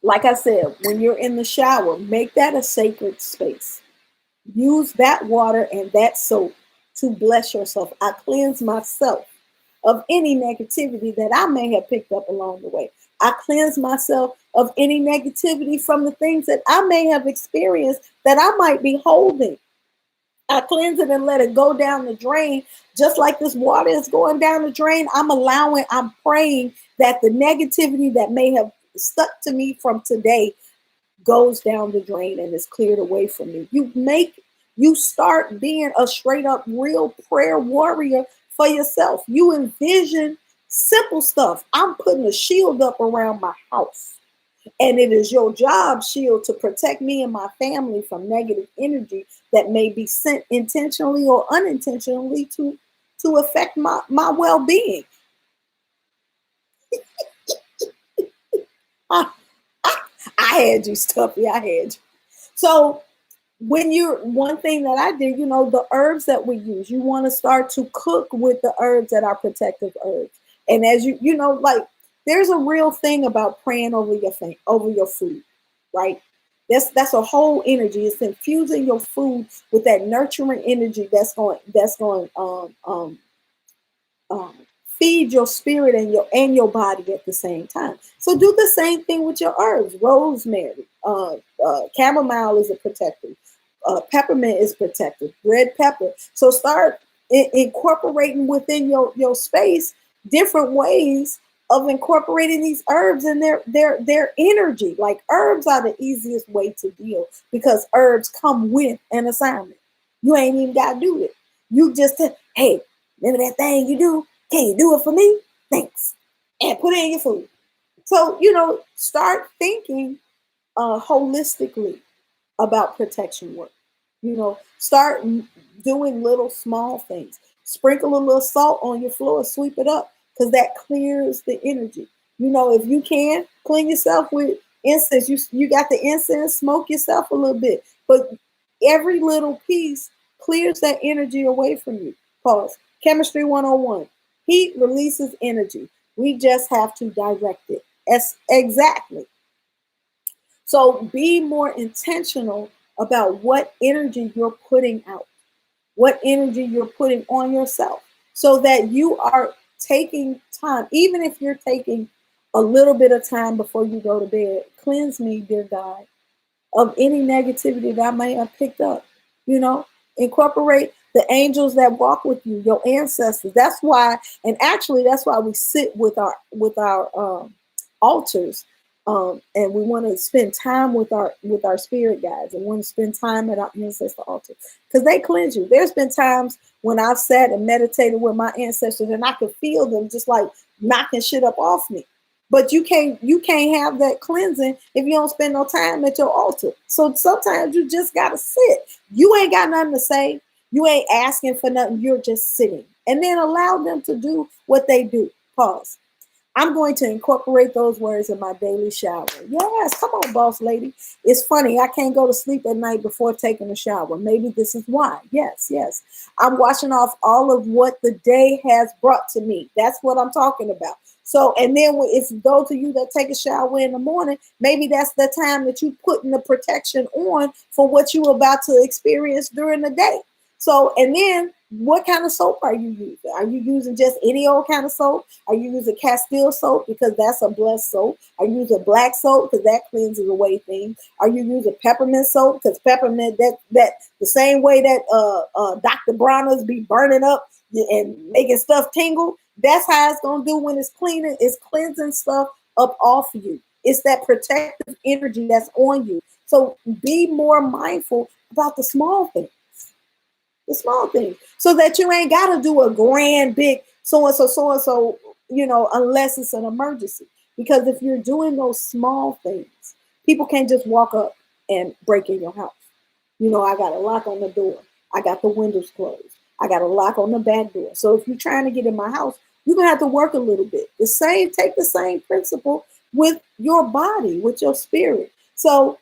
like I said, when you're in the shower, make that a sacred space. Use that water and that soap to bless yourself. I cleanse myself of any negativity that I may have picked up along the way. I cleanse myself of any negativity from the things that I may have experienced that I might be holding. I cleanse it and let it go down the drain. Just like this water is going down the drain, I'm praying that the negativity that may have stuck to me from today goes down the drain and is cleared away from me. You start being a straight up real prayer warrior for yourself. You envision simple stuff. I'm putting a shield up around my house. And it is your job, shield, to protect me and my family from negative energy that may be sent intentionally or unintentionally to affect my well-being. I had you, Stuffy. I had you. So one thing that I did, the herbs that we use, you want to start to cook with the herbs that are protective herbs. And as like there's a real thing about praying over your food, right? That's a whole energy. It's infusing your food with that nurturing energy that's going feed your spirit and your body at the same time. So do the same thing with your herbs. Rosemary, chamomile is a protective. Peppermint is protective. Red pepper. So start incorporating within your space different ways of incorporating these herbs and their energy. Like herbs are the easiest way to deal because herbs come with an assignment. You ain't even got to do it. You just hey, remember that thing you do? Can you do it for me? Thanks. And put it in your food. So, start thinking holistically about protection work. Start doing little small things. Sprinkle a little salt on your floor, sweep it up, because that clears the energy. If you can, clean yourself with incense. You got the incense, smoke yourself a little bit. But every little piece clears that energy away from you. Pause. Chemistry 101. Heat releases energy. We just have to direct it. Exactly. So be more intentional about what energy you're putting out, what energy you're putting on yourself, so that you are taking time, even if you're taking a little bit of time before you go to bed. Cleanse me, dear God, of any negativity that I may have picked up. Incorporate the angels that walk with you, your ancestors. That's why we sit with our altars. And we want to spend time with our spirit guides and want to spend time at our ancestor altar because they cleanse you. There's been times when I've sat and meditated with my ancestors and I could feel them just like knocking shit up off me. But you can't have that cleansing if you don't spend no time at your altar. So sometimes you just gotta sit. You ain't got nothing to say. You ain't asking for nothing. You're just sitting. And then allow them to do what they do. Pause. I'm going to incorporate those words in my daily shower. Yes, come on, boss lady. It's funny. I can't go to sleep at night before taking a shower. Maybe this is why. Yes, yes. I'm washing off all of what the day has brought to me. That's what I'm talking about. So, and then if those of you that take a shower in the morning, maybe that's the time that you putting the protection on for what you're about to experience during the day. So, and then what kind of soap are you using? Are you using just any old kind of soap? Are you using Castile soap because that's a blessed soap? Are you using black soap because that cleanses away things? Are you using peppermint soap because peppermint that the same way that Dr. Bronner's be burning up and making stuff tingle? That's how it's gonna do when it's cleaning. It's cleansing stuff up off of you. It's that protective energy that's on you. So be more mindful about the small things. The small things, so that you ain't got to do a grand big so and so, unless it's an emergency. Because if you're doing those small things, people can't just walk up and break in your house. I got a lock on the door. I got the windows closed. I got a lock on the back door. So if you're trying to get in my house, you're gonna have to work a little bit. Take the same principle with your body, with your spirit. So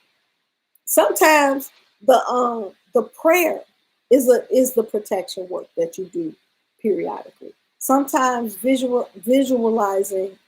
sometimes the prayer is the protection work that you do periodically. Sometimes visualizing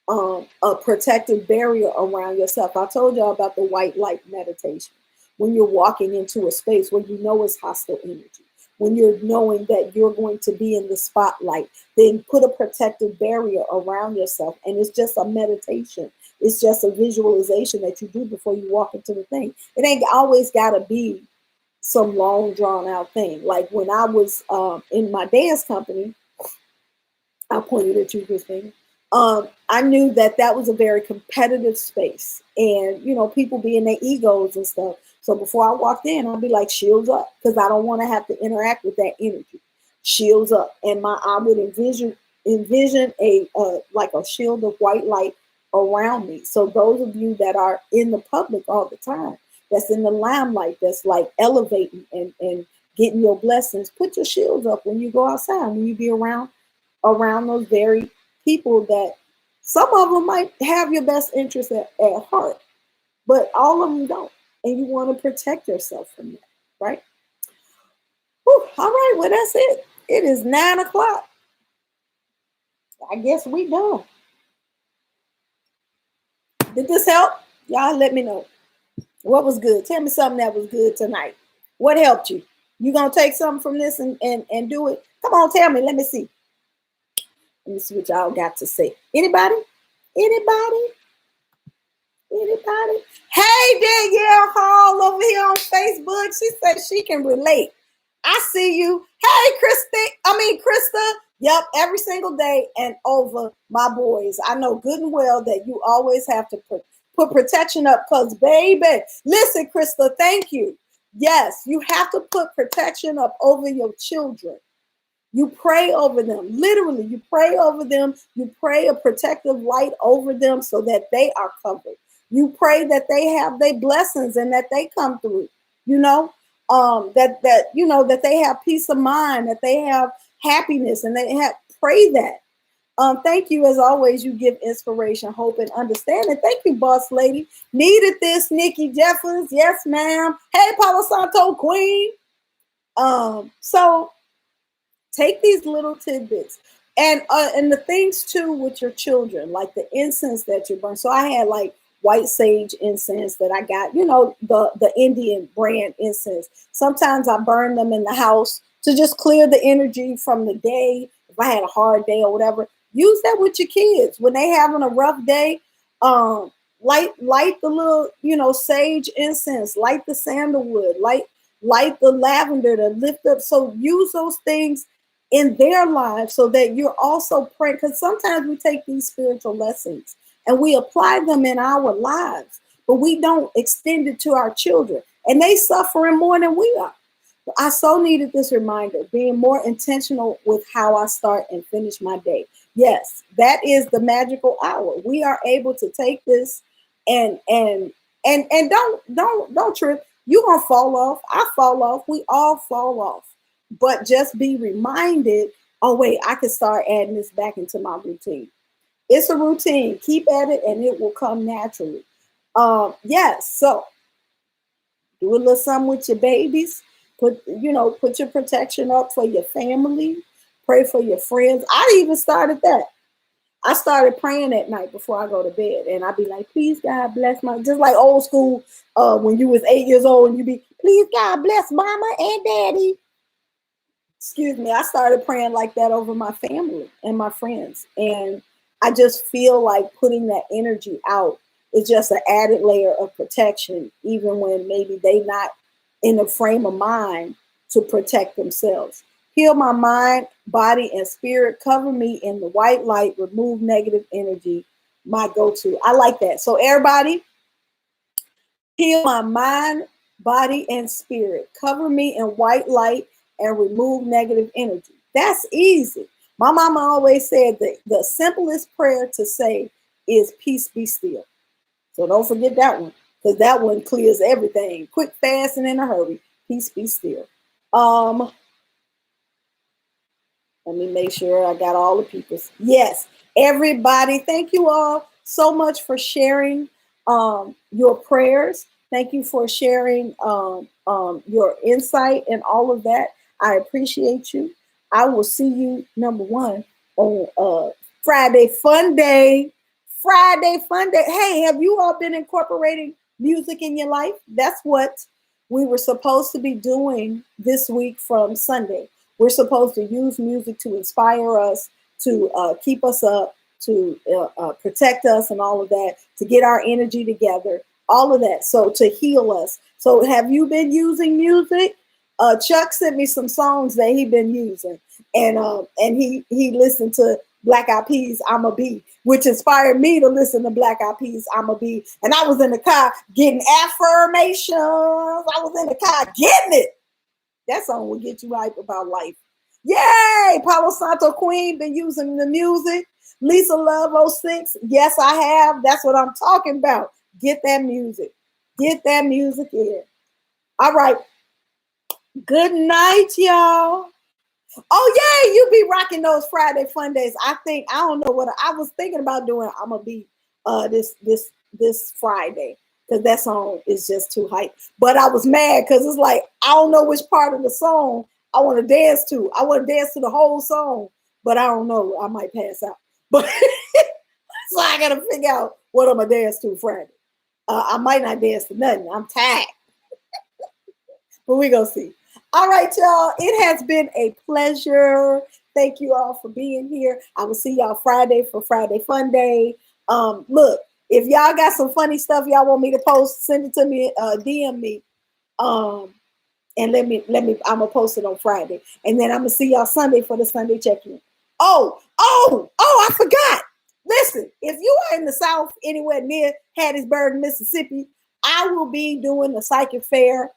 a protective barrier around yourself. I told y'all about the white light meditation. When you're walking into a space where you know it's hostile energy, when you're knowing that you're going to be in the spotlight, then put a protective barrier around yourself. And it's just a meditation. It's just a visualization that you do before you walk into the thing. It ain't always got to be some long drawn out thing. Like when I was in my dance company, I pointed at you, Christine. I knew that was a very competitive space, and people being their egos and stuff. So before I walked in, I'd be like, shields up, because I don't want to have to interact with that energy. Shields up, and I would envision a like a shield of white light around me. So those of you that are in the public all the time, that's in the limelight, that's like elevating and getting your blessings, put your shields up when you go outside, when you be around those very people that some of them might have your best interest at heart, but all of them don't. And you want to protect yourself from that, right? Whew, all right, well, that's it. It is 9 o'clock. I guess we done. Did this help? Y'all let me know. What was good? Tell me something that was good tonight. What helped you? You gonna take something from this and do it? Come on, tell me. Let me see. Let me see what y'all got to say. Anybody? Anybody? Anybody? Hey, Danielle Hall over here on Facebook. She said she can relate. I see you. Hey, Krista. Yep, every single day and over my boys. I know good and well that you always have to put protection up because, baby, listen, Krista, thank you. Yes, you have to put protection up over your children. You pray over them. Literally, you pray over them. You pray a protective light over them so that they are covered. You pray that they have their blessings and that they come through, that they have peace of mind, that they have happiness, and pray that. Thank you, as always. You give inspiration, hope, and understanding. Thank you, boss lady. Needed this, Nikki Jeffers. Yes, ma'am. Hey, Palo Santo Queen. So take these little tidbits and the things too with your children, like the incense that you burn. So I had like white sage incense that I got, the Indian brand incense. Sometimes I burn them in the house to just clear the energy from the day. If I had a hard day or whatever, use that with your kids when they having a rough day. Light the little, sage incense, light the sandalwood, light the lavender to lift up. So use those things in their lives so that you're also praying, because sometimes we take these spiritual lessons and we apply them in our lives, but we don't extend it to our children, and they suffering more than we are. I so needed this reminder, being more intentional with how I start and finish my day, Yes, that is the magical hour. We are able to take this and don't trip. You gonna fall off. I fall off. We all fall off. But just be reminded, oh wait, I can start adding this back into my routine. It's a routine. Keep at it and it will come naturally. Yes, so do a little something with your babies. Put your protection up for your family. Pray for your friends. I even started that. I started praying at night before I go to bed, and I'd be like, "Please God bless my," just like old school. When you was 8 years old, and you be, "Please God bless Mama and Daddy." Excuse me. I started praying like that over my family and my friends, and I just feel like putting that energy out is just an added layer of protection, even when maybe they not in the frame of mind to protect themselves. Heal my mind, body, and spirit. Cover me in the white light. Remove negative energy. My go-to. I like that. So everybody, heal my mind, body, and spirit. Cover me in white light and remove negative energy. That's easy. My mama always said that the simplest prayer to say is peace be still. So don't forget that one, because that one clears everything. Quick, fast, and in a hurry. Peace be still. Um, Let me make sure I got all the people's. Yes, everybody. Thank you all so much for sharing your prayers. Thank you for sharing your insight and all of that. I appreciate you. I will see you, number one, on Friday Fun Day. Friday Fun Day. Hey, have you all been incorporating music in your life? That's what we were supposed to be doing this week from Sunday. We're supposed to use music to inspire us, to keep us up, to protect us, and all of that, to get our energy together, all of that. So to heal us. So have you been using music? Chuck sent me some songs that he been using, and he listened to Black Eyed Peas, "I'm a Bee," which inspired me to listen to Black Eyed Peas, "I'm a Bee." And I was in the car getting affirmations. I was in the car getting it. That song will get you hype about life. Yay! Palo Santo Queen been using the music. Lisa Love '06. Yes, I have. That's what I'm talking about. Get that music. Get that music in. All right. Good night, y'all. Oh yeah, you be rocking those Friday Fun Days. I don't know what I was thinking about doing. I'm gonna be this Friday, because that song is just too hype. But I was mad because it's like I don't know which part of the song I want to dance to. I want to dance to the whole song, but I don't know. I might pass out. But so I gotta figure out what I'm gonna dance to Friday. I might not dance to nothing. I'm tired. But we gonna see. All right, y'all. It has been a pleasure. Thank you all for being here. I will see y'all Friday for Friday Fun Day. Look, if y'all got some funny stuff y'all want me to post, send it to me, DM me. And I'm gonna post it on Friday. And then I'm gonna see y'all Sunday for the Sunday check-in. I forgot. Listen, if you are in the South, anywhere near Hattiesburg, Mississippi, I will be doing the psychic fair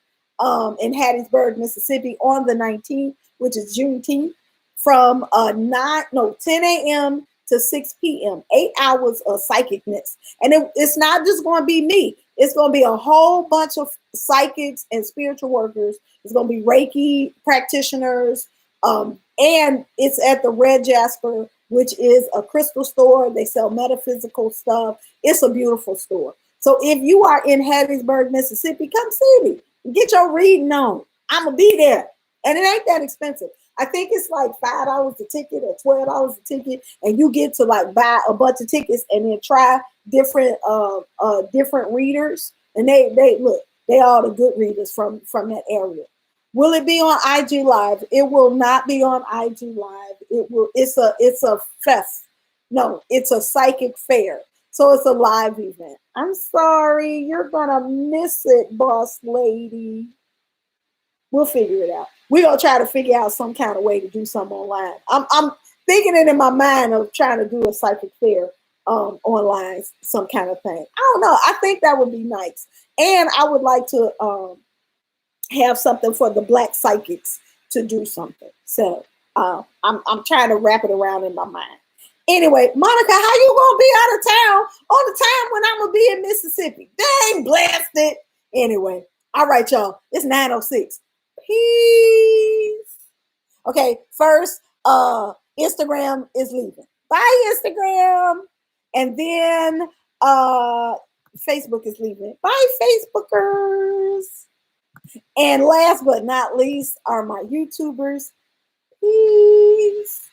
in Hattiesburg, Mississippi on the 19th, which is Juneteenth, from 10 a.m. to 6 p.m. 8 hours of psychicness. And it's not just going to be me. It's going to be a whole bunch of psychics and spiritual workers. It's going to be Reiki practitioners. And it's at the Red Jasper, which is a crystal store. They sell metaphysical stuff. It's a beautiful store. So if you are in Hattiesburg, Mississippi, come see me. Get your reading on. I'm going to be there. And it ain't that expensive. I think it's like $5 a ticket or $12 a ticket. And you get to like buy a bunch of tickets and then try different readers. And they look, they are the good readers from that area. Will it be on IG Live? It will not be on IG Live. It's a fest. No, it's a psychic fair. So it's a live event. I'm sorry, you're gonna miss it, boss lady. We'll figure it out. We're gonna try to figure out some kind of way to do something online. I'm thinking it in my mind of trying to do a psychic fair online, some kind of thing. I don't know. I think that would be nice. And I would like to have something for the Black psychics to do something. So I'm trying to wrap it around in my mind. Anyway, Monica, how you gonna be out of town on the time when I'm gonna be in Mississippi? Dang, blasted. Anyway, all right, y'all. It's 9:06. Peace. Okay, first, Instagram is leaving. Bye, Instagram. And then Facebook is leaving. Bye, Facebookers. And last but not least are my YouTubers. Peace.